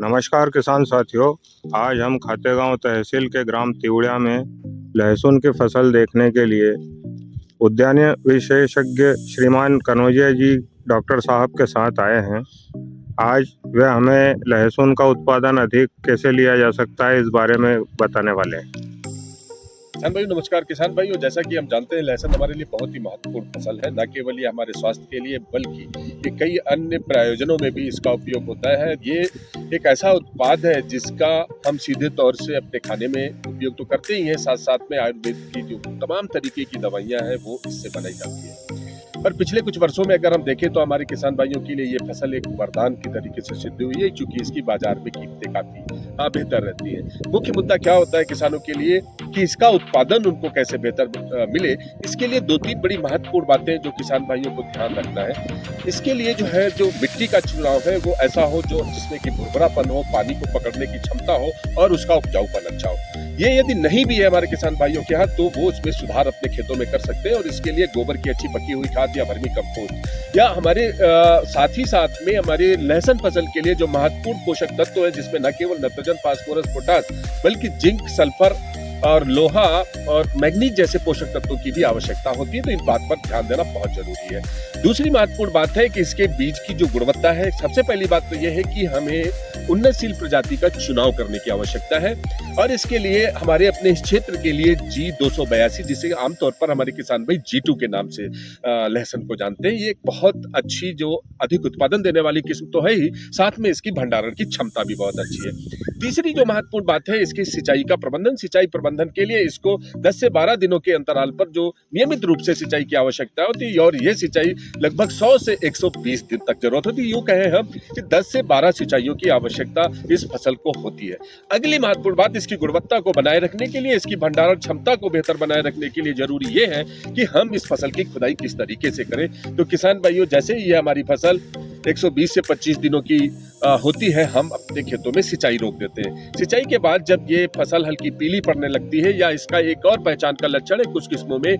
नमस्कार किसान साथियों। आज हम खातेगांव तहसील के ग्राम तिवड़िया में लहसुन की फसल देखने के लिए उद्यान विशेषज्ञ श्रीमान कनौजिया जी डॉक्टर साहब के साथ आए हैं। आज वे हमें लहसुन का उत्पादन अधिक कैसे लिया जा सकता है इस बारे में बताने वाले हैं। किसान भाई नमस्कार। किसान भाई, जैसा कि हम जानते हैं लहसुन हमारे लिए बहुत ही महत्वपूर्ण फसल है। न केवल ये हमारे स्वास्थ्य के लिए बल्कि ये कई अन्य प्रयोजनों में भी इसका उपयोग होता है। ये एक ऐसा उत्पाद है जिसका हम सीधे तौर से अपने खाने में उपयोग तो करते ही हैं, साथ साथ में आयुर्वेद की जो तमाम तरीके की दवाइयां हैं वो इससे बनाई जाती है। पर पिछले कुछ वर्षों में अगर हम देखें तो हमारे किसान भाइयों के लिए ये फसल एक वरदान की तरीके से सिद्ध हुई है, क्योंकि इसकी बाजार में कीमतें काफी बेहतर रहती है। मुख्य मुद्दा क्या होता है किसानों के लिए कि इसका उत्पादन उनको कैसे बेहतर मिले। इसके लिए दो तीन बड़ी महत्वपूर्ण बातें जो किसान भाइयों को ध्यान रखना है। इसके लिए जो है जो मिट्टी का चुनाव है वो ऐसा हो जो जिसमें कि भुरभुरापन हो, पानी को पकड़ने की क्षमता हो और उसका उपजाऊपन अच्छा हो। ये यदि नहीं भी है हमारे किसान भाइयों के यहाँ तो वो उसमें सुधार अपने खेतों में कर सकते हैं, और इसके लिए गोबर की अच्छी पकी हुई खाद या वर्मी कंपोस्ट या हमारे साथ ही साथ में हमारे लहसुन फसल के लिए जो महत्वपूर्ण पोषक तत्व है जिसमें न केवल नाइट्रोजन, फास्फोरस, पोटास बल्कि जिंक, सल्फर और लोहा और मैग्नीज जैसे पोषक तत्वों की भी आवश्यकता होती है। तो इन बात पर ध्यान देना बहुत जरूरी है। दूसरी महत्वपूर्ण बात है कि इसके बीज की जो गुणवत्ता है, सबसे पहली बात तो यह है कि हमें उन्नतशील प्रजाति का चुनाव करने की आवश्यकता है, और इसके लिए हमारे अपने इस क्षेत्र के लिए G282 जिसे आमतौर पर हमारे किसान भाई G2 के नाम से लहसुन को जानते हैं, ये एक बहुत अच्छी जो अधिक उत्पादन देने वाली किस्म तो है ही, साथ में इसकी भंडारण की क्षमता भी बहुत अच्छी है। तीसरी जो महत्वपूर्ण बात है इसकी सिंचाई का प्रबंधन। सिंचाई प्रबंधन के लिए इसको 10 से 12 दिनों के अंतराल पर जो नियमित रूप से सिंचाई की आवश्यकता होती है, और ये सिंचाई लगभग 100 से 120 दिन तक जरूरत होती है। यूं कहें हम कि 10 से 12 सिंचाइयों की आवश्यकता इस फसल को होती है। अगली महत्वपूर्ण बात इसकी गुणवत्ता को बनाए रखने के लिए, इसकी भंडारण क्षमता को बेहतर बनाए रखने के लिए जरूरी ये है कि हम इस फसल की खुदाई किस तरीके से करें। तो किसान भाइयों, जैसे ही ये हमारी फसल 120 से 25 दिनों की होती है, हम अपने खेतों में सिंचाई रोक देते हैं। सिंचाई के बाद जब ये फसल हल्की पीली पड़ने लगती है, या इसका एक और पहचान का लक्षण है कुछ किस्मों में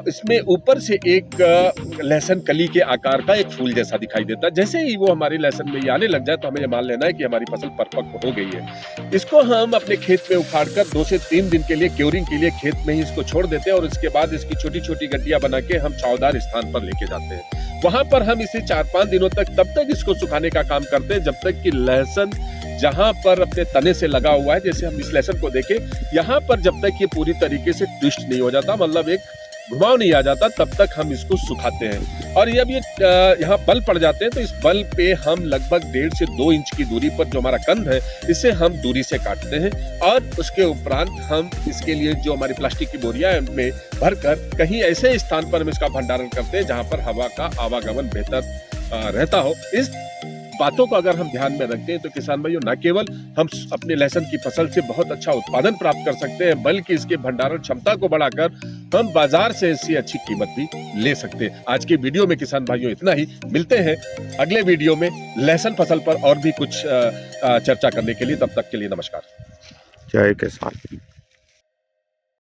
इसमें ऊपर से एक लहसुन कली के आकार का एक फूल जैसा दिखाई देता है। जैसे ही वो हमारी लहसुन में ये आने लग जाए तो हमें ये मान लेना है कि हमारी फसल परिपक्व हो गई है। इसको हम अपने खेत में उखाड़कर 2 से 3 दिन के लिए क्योरिंग के लिए खेत में ही इसको छोड़ देते हैं, और इसके बाद इसकी छोटी छोटी गड्डियां बना के हम छावदार स्थान पर लेके जाते हैं। वहां पर हम इसे 4-5 दिनों तक तब तक इसको सुखाने का काम करते हैं जब तक कि लहसुन जहां पर अपने तने से लगा हुआ है, जैसे हम इस लहसुन को देखें यहाँ पर, जब तक ये पूरी तरीके से ट्विस्ट नहीं हो जाता, मतलब एक घुमाव नहीं आ जाता, तब तक हम इसको सुखाते हैं। और जब ये यहाँ बल पड़ जाते हैं तो इस बल पे हम लगभग 1.5 से 2 इंच की दूरी पर जो हमारा कंद है इसे हम दूरी से काटते हैं, और उसके उपरांत हम इसके लिए जो हमारी प्लास्टिक की बोरियां है उनमें भरकर कहीं ऐसे स्थान पर हम इसका भंडारण करते हैं जहां पर हवा का आवागमन बेहतर रहता हो। इस बातों को अगर हम ध्यान में रखते हैं तो किसान भाइयों, न केवल हम अपने लहसुन की फसल से बहुत अच्छा उत्पादन प्राप्त कर सकते हैं, बल्कि इसके भंडारण क्षमता को बढ़ाकर हम बाजार से इससे अच्छी कीमत भी ले सकते हैं। आज के वीडियो में किसान भाइयों इतना ही। मिलते हैं अगले वीडियो में लहसुन फसल पर और भी कुछ चर्चा करने के लिए। तब तक के लिए नमस्कार। जय किसान।